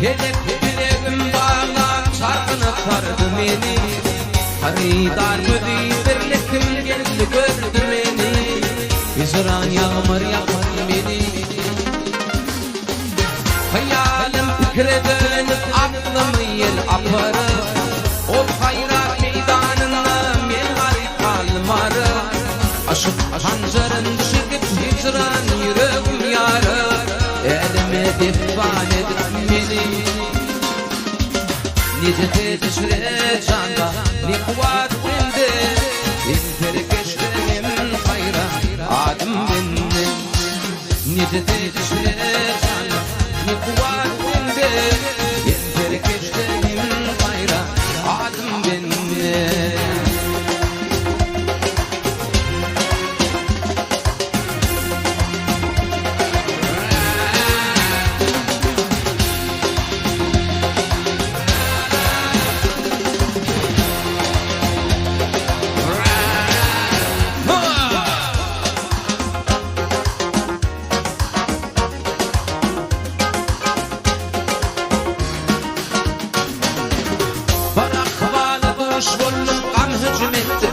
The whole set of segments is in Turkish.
Hedef yüreğim bağlar çarpınıp sardı beni. Haridar müdürlekim geldi gördü beni. Hicran yağmur yapar beni. Hayalim fikre dönüp aklımı yel aparır. O hayrat meydanına men garip kalmarım. Aşık pancarın çıkıp hicran yüreğim yarır. Elime defan edip beni. Nice tecrübe canda ne kuvvet bende. Terkeşlerim hayra adım bende. Nice tecrübe canda ne kuvvet bende. Terkeşlerim hayra adım bende.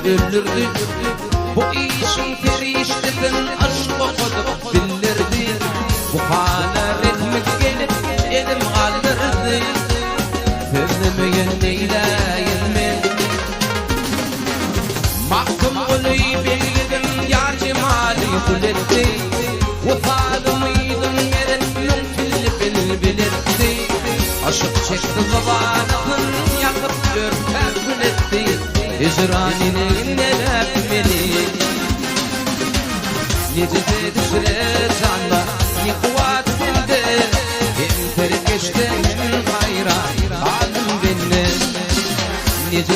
Öldürdü. Bu işin perişteden aşk okudu bilirdi. Bu hale ritmik gelip elim kaldırdı. Sözlemeyen neyleyim mi? Mahkum oluyu bildim yar cemali kuletti. Vefadımıydım yeretim fil bilirdi. Aşık çekti zavalın yakıp dörter kuletti. Hicranine neler beni. Nice düşüre canla ne kuvvet bende. Hem terkeşten hayra halim bende. Nice